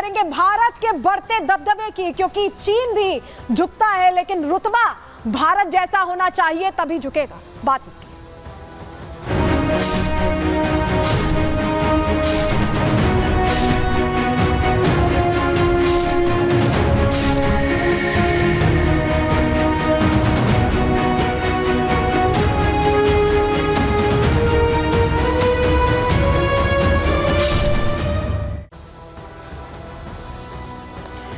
करेंगे भारत के बढ़ते दबदबे की, क्योंकि चीन भी झुकता है लेकिन रुतबा भारत जैसा होना चाहिए तभी झुकेगा। बात इसकी।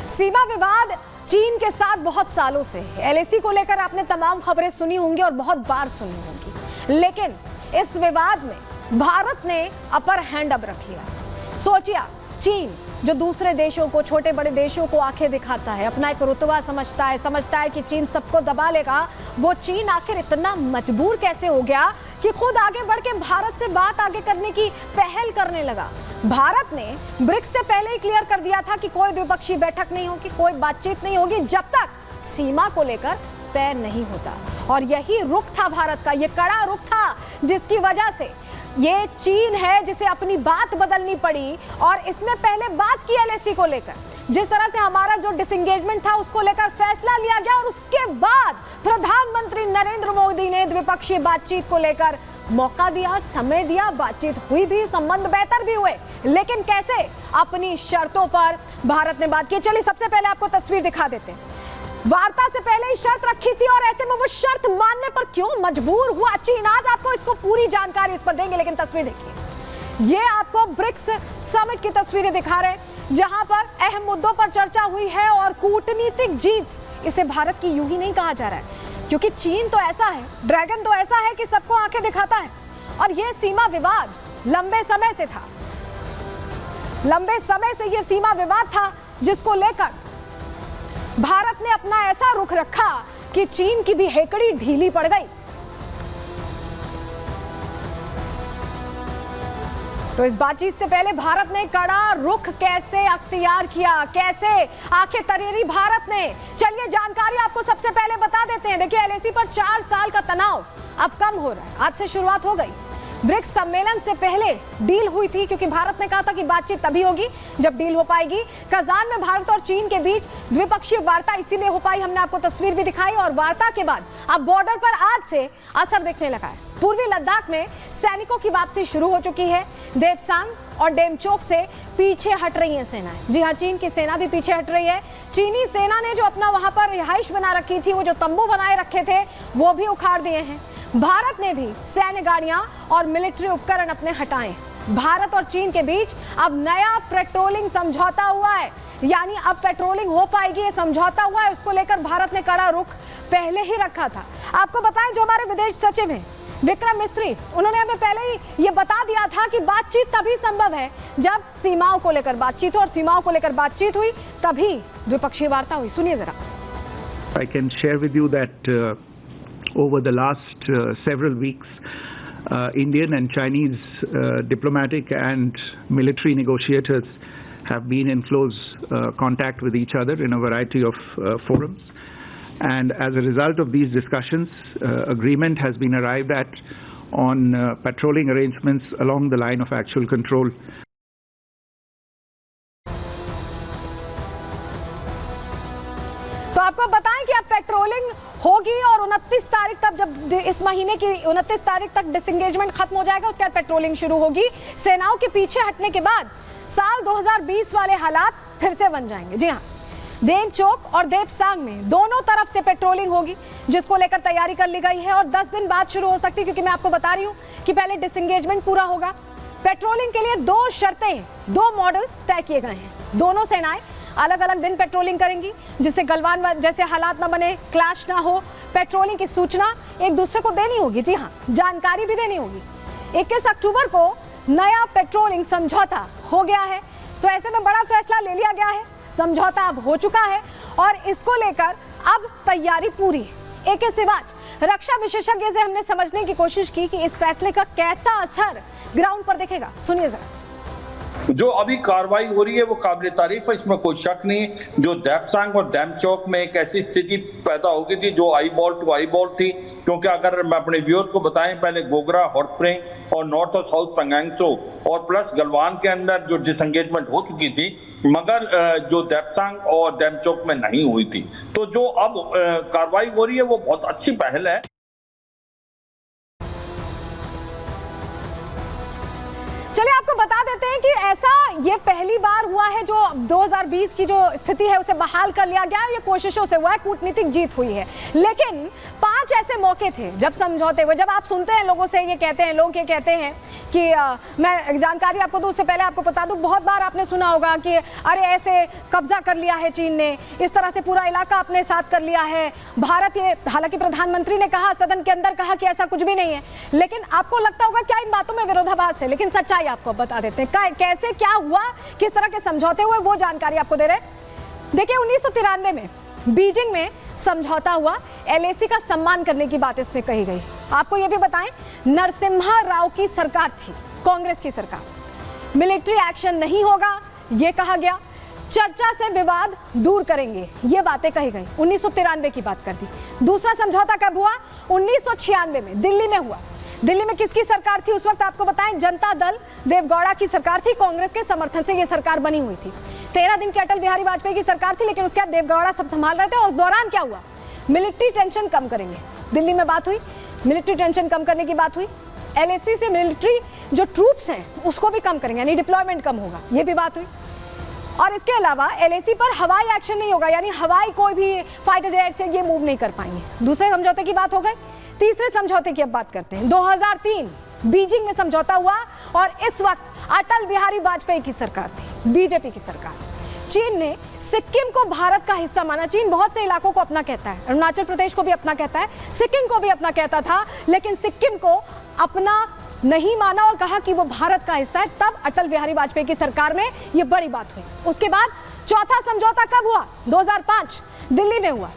सीमा विवाद चीन के साथ बहुत सालों से है। एलएसी को लेकर आपने तमाम खबरें सुनी होंगी और बहुत बार सुनी होंगी, लेकिन इस विवाद में भारत ने अपर हैंड अब रख लिया। सोचिए, चीन जो दूसरे देशों को, छोटे बड़े देशों को आंखें दिखाता है, अपना एक रुतबा समझता है कि चीन सबको दबा लेगा, वो चीन आखिर इतना मजबूर कैसे हो गया कि खुद आगे बढ़ के भारत से बात आगे करने की पहल करने लगा। भारत ने ब्रिक्स से पहले ही क्लियर कर दिया था कि कोई द्विपक्षीय बैठक नहीं होगी, कोई बातचीत नहीं होगी जब तक सीमा को लेकर तय नहीं होता। और यही रुख था भारत का, ये कड़ा रुख था जिसकी वजह से ये चीन है जिसे अपनी बात बदलनी पड़ी। और इसने पहले बात की एलएसी को लेकर, जिस तरह से हमारा जो डिसएंगेजमेंट था उसको लेकर फैसला लिया गया, और उसके बाद प्रधानमंत्री नरेंद्र मोदी ने द्विपक्षीय बातचीत को लेकर मौका दिया, समय दिया, बातचीत हुई भी, संबंध बेहतर भी हुए, लेकिन कैसे? अपनी शर्तों पर भारत ने बात की। चलिए सबसे पहले आपको तस्वीर दिखा देते हैं। वार्ता से पहले ही शर्त रखी थी और ऐसे में वो शर्त मानने पर क्यों मजबूर हुआ चीन, आज आपको इसको पूरी जानकारी इस पर देंगे। लेकिन तस्वीर देखिए, ये आपको ब्रिक्स समिट की तस्वीरें दिखा रहे हैं जहां पर अहम मुद्दों पर चर्चा हुई है और कूटनीतिक जीत, इसे भारत की यूं ही नहीं कहा जा रहा है, क्योंकि चीन तो ऐसा है, ड्रैगन तो ऐसा है कि सबको आंखें दिखाता है। और यह सीमा विवाद लंबे समय से था, लंबे समय से यह सीमा विवाद था जिसको लेकर भारत ने अपना ऐसा रुख रखा कि चीन की भी हेकड़ी ढीली पड़ गई। तो इस बातचीत से पहले भारत ने कड़ा रुख कैसे अख्तियार किया, कैसे आंखें तरेरी भारत ने, चलिए जानकारी आपको सबसे पहले बता देते हैं। देखिए, एलएसी पर 4 साल का तनाव अब कम हो रहा है, आज से शुरुआत हो गई। ब्रिक्स सम्मेलन से पहले डील हुई थी, क्योंकि भारत ने कहा था कि बातचीत तभी होगी जब डील हो पाएगी। कजान में भारत और चीन के बीच द्विपक्षीय वार्ता इसीलिए हो पाई, हमने आपको तस्वीर भी दिखाई, और वार्ता के बाद अब बॉर्डर पर आज से असर दिखने लगा है। पूर्वी लद्दाख में सैनिकों की वापसी शुरू हो चुकी है। देपसांग और डेमचोक से पीछे हट रही है सेनाएं। जी हाँ, चीन की सेना भी पीछे हट रही है। चीनी सेना ने जो अपना वहां पर रिहाइश बना रखी थी, वो जो तंबू बनाए रखे थे, वो भी उखाड़ दिए हैं। भारत ने भी सैन्य गाड़ियां और मिलिट्री उपकरण अपने हटाए। भारत और चीन के बीच अब नया पेट्रोलिंग समझौता हुआ है, यानी अब पेट्रोलिंग हो पाएगी, ये समझौता हुआ है। उसको लेकर भारत ने कड़ा रुख पहले ही रखा था। आपको बताएं, जो हमारे विदेश सचिव हैं विक्रम मिस्त्री, उन्होंने हमें पहले ही ये बता दिया था कि बातचीत तभी संभव है जब सीमाओं को लेकर बातचीत हो, और सीमाओं को लेकर बातचीत हुई तभी द्विपक्षीय वार्ता हुई। सुनिए जरा। I can share with you that over the last several weeks, Indian and Chinese diplomatic and military negotiators have been in close contact with each other in a variety of forums. And as a result of these discussions, agreement has been arrived at on patrolling arrangements along the line of actual control. तो आपको बताएं कि अब patrolling होगी और 29 तारीख तक, जब इस महीने की 29 तारीख तक डिसएंगेजमेंट खत्म हो जाएगा, उसके बाद पेट्रोलिंग शुरू होगी। सेनाओं के पीछे हटने के बाद साल 2020 वाले हालात फिर से बन जाएंगे। जी हाँ, देमचोक और देपसांग में दोनों तरफ से पेट्रोलिंग होगी, जिसको लेकर तैयारी कर ली गई है और 10 दिन बाद शुरू हो सकती है, क्योंकि मैं आपको बता रही हूँ कि पहले डिसएंगेजमेंट पूरा होगा। पेट्रोलिंग के लिए 2 शर्तें, 2 मॉडल्स तय किए गए हैं। दोनों सेनाएं अलग अलग दिन पेट्रोलिंग करेंगी, जिससे गलवान जैसे हालात ना बने, क्लैश ना हो। पेट्रोलिंग की सूचना एक दूसरे को देनी होगी, जी हाँ, जानकारी भी देनी होगी। 21 अक्टूबर को नया पेट्रोलिंग समझौता हो गया है, तो ऐसे में बड़ा फैसला ले लिया गया है। समझौता अब हो चुका है और इसको लेकर अब तैयारी पूरी है। एक सिवाच रक्षा विशेषज्ञ से हमने समझने की कोशिश की कि इस फैसले का कैसा असर ग्राउंड पर दिखेगा। सुनिए जरा। जो अभी कार्रवाई हो रही है वो काबिल तारीफ है, इसमें कोई शक नहीं। जो देपसांग और डेमचौक में एक ऐसी स्थिति पैदा हो गई थी जो eye ball to eye ball थी, क्योंकि अगर मैं अपने व्यूअर्स को बताएं, पहले गोगरा, हॉटस्प्रिंग और नॉर्थ और साउथ पंगांगसो और प्लस गलवान के अंदर जो डिसएंगेजमेंट हो चुकी थी, मगर जो देपसांग और डेमचौक में नहीं हुई थी। तो जो अब कार्रवाई हो रही है वो बहुत अच्छी पहल है। चलिए आपको बता देते हैं कि ऐसा ये पहली बार हुआ है जो 2020 की जो स्थिति है उसे बहाल कर लिया गया है। ये कोशिशों से हुआ है, कूटनीतिक जीत हुई है, लेकिन 5 ऐसे मौके थे जब समझौते हुए। जब आप सुनते हैं लोगों से, ये कहते हैं लोग, ये कहते हैं कि मैं जानकारी आपको दूं, उससे पहले आपको बता दूं, बहुत बार आपने सुना होगा कि अरे ऐसे कब्जा कर लिया है चीन ने, इस तरह से पूरा इलाका अपने साथ कर लिया है भारत। ये हालांकि प्रधानमंत्री ने कहा, सदन के अंदर कहा कि ऐसा कुछ भी नहीं है, लेकिन आपको लगता होगा क्या इन बातों में विरोधाभास है, लेकिन सच्चाई आपको बता देते हैं कैसे क्या हुआ, किस तरह के समझौते हुए, वो जानकारी आपको दे रहे हैं। देखिए 1993 में बीजिंग में समझौता हुआ, एलएसी का सम्मान करने की बात इसमें कही गई। आपको यह भी बताएं, नरसिम्हा राव की सरकार थी, कांग्रेस की सरकार। मिलिट्री एक्शन नहीं होगा यह कहा गया, चर्चा से विवाद दूर करेंगे, ये बातें कही गई। 1993 की बात कर दी। दूसरा समझौता कब हुआ? 1996 में दिल्ली में हुआ। दिल्ली में किसकी सरकार थी उस वक्त? आपको बताएं, जनता दल देवगौड़ा की सरकार थी, कांग्रेस के समर्थन से यह सरकार बनी हुई थी। 13 दिन की अटल बिहारी वाजपेयी की सरकार थी, लेकिन उसके बाद देवगौड़ा सब संभाल रहे थे। और उस दौरान क्या हुआ? मिलिट्री टेंशन कम करेंगे, दिल्ली में बात हुई, मिलिट्री टेंशन कम करने की बात हुई। एलएसी से मिलिट्री जो ट्रूप्स हैं उसको भी कम करेंगे, यानी डिप्लॉयमेंट कम होगा, ये भी बात हुई। और इसके अलावा एलएसी पर हवाई एक्शन नहीं होगा, यानी हवाई कोई भी फाइटर जेट से ये मूव नहीं कर पाएंगे। दूसरे समझौते की बात हो गई। तीसरे समझौते की अब बात करते हैं। 2003 बीजिंग में समझौता हुआ और इस वक्त अटल बिहारी वाजपेयी की सरकार थी, बीजेपी की सरकार। चीन ने सिक्किम को भारत का हिस्सा माना। चीन बहुत से इलाकों को अपना कहता है, अरुणाचल प्रदेश को भी अपना कहता है, सिक्किम को भी अपना कहता था, लेकिन सिक्किम को अपना नहीं माना और कहा कि वो भारत का हिस्सा है। तब अटल बिहारी वाजपेयी की सरकार में ये बड़ी बात हुई। उसके बाद चौथा समझौता कब हुआ? 2005 दिल्ली में हुआ।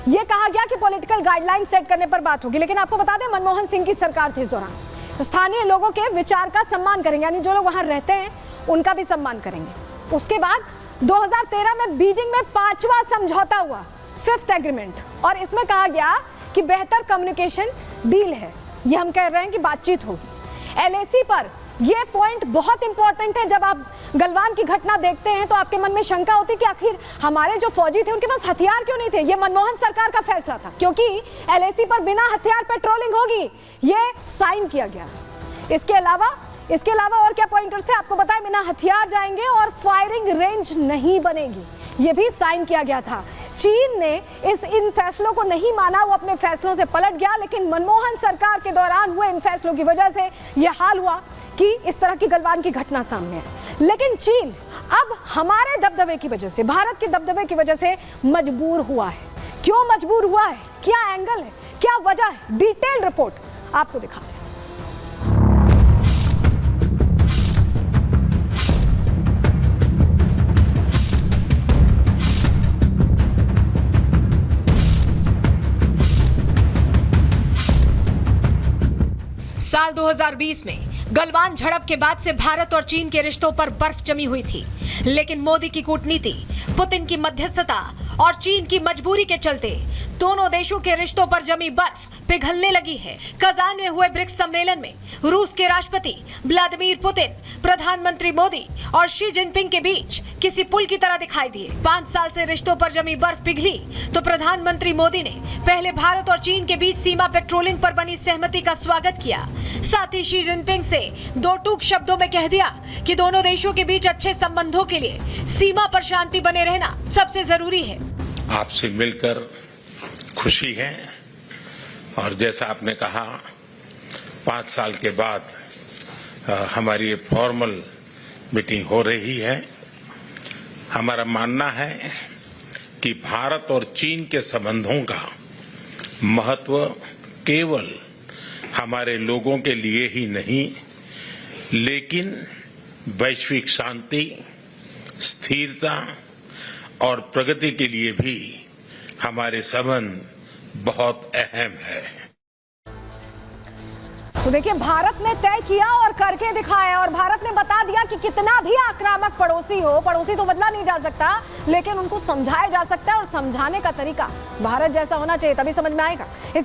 यह कहा गया कि पॉलिटिकल गाइडलाइन सेट करने पर बात होगी, लेकिन आपको बता दें मनमोहन सिंह की सरकार थी इस दौरान। स्थानीय लोगों के विचार का सम्मान करेंगे, यानी जो लोग वहां रहते हैं उनका भी सम्मान करेंगे। उसके बाद 2013 में बीजिंग में 5वां समझौता हुआ, 5th एग्रीमेंट, और इसमें कहा गया कि बेहतर कम्युनिकेशन डील है। यह हम कह रहे हैं कि बातचीत होगी। एलएसी पर यह पॉइंट बहुत इंपॉर्टेंट है। जब आप गलवान की घटना देखते हैं तो आपके मन में शंका होती है कि आखिर हमारे जो फौजी थे उनके पास हथियार क्यों नहीं थे? यह मनमोहन सरकार का फैसला था, क्योंकि एलएसी पर बिना हथियार पेट्रोलिंग होगी, यह साइन किया गया था। इसके अलावा और क्या पॉइंटर्स थे आपको बताएं? बिना हथियार जाएंगे और फायरिंग रेंज नहीं बनेगी, यह भी साइन किया गया था। चीन ने इन फैसलों को नहीं माना, वो अपने फैसलों से पलट गया, लेकिन मनमोहन सरकार के दौरान हुए इन फैसलों की वजह से यह हाल हुआ कि इस तरह की गलवान की घटना सामने है। लेकिन चीन अब हमारे दबदबे की वजह से, भारत के दबदबे की वजह से मजबूर हुआ है। क्यों मजबूर हुआ है? क्या एंगल है? क्या वजह है? डिटेल रिपोर्ट आपको दिखा रहे हैं। साल 2020 में गलवान झड़प के बाद से भारत और चीन के रिश्तों पर बर्फ जमी हुई थी, लेकिन मोदी की कूटनीति, पुतिन की मध्यस्थता और चीन की मजबूरी के चलते दोनों देशों के रिश्तों पर जमी बर्फ पिघलने लगी है। कजान में हुए ब्रिक्स सम्मेलन में रूस के राष्ट्रपति व्लादिमीर पुतिन, प्रधानमंत्री मोदी और शी जिनपिंग के बीच किसी पुल की तरह दिखाई दिए। 5 साल से रिश्तों पर जमी बर्फ पिघली तो प्रधानमंत्री मोदी ने पहले भारत और चीन के बीच सीमा पेट्रोलिंग पर बनी सहमति का स्वागत किया। साथ ही शी जिनपिंग से 2 टूक शब्दों में कह दिया कि दोनों देशों के बीच अच्छे संबंधों के लिए सीमा पर शांति बने रहना सबसे जरूरी है। आपसे मिलकर खुशी है, और जैसा आपने कहा 5 साल के बाद हमारी ये फॉर्मल मीटिंग हो रही है। हमारा मानना है कि भारत और चीन के संबंधों का महत्व केवल हमारे लोगों के लिए ही नहीं, लेकिन वैश्विक शांति, स्थिरता और प्रगति के लिए भी हमारे संबंध बहुत अहम है। तो देखिए, भारत ने तय किया और करके दिखाया, और भारत ने बता दिया कि कितना भी आक्रामक पड़ोसी हो, पड़ोसी तो बदला नहीं जा सकता, लेकिन उनको समझाया जा सकता है, और समझाने का तरीका भारत जैसा होना चाहिए, तभी समझ में आएगा। इसी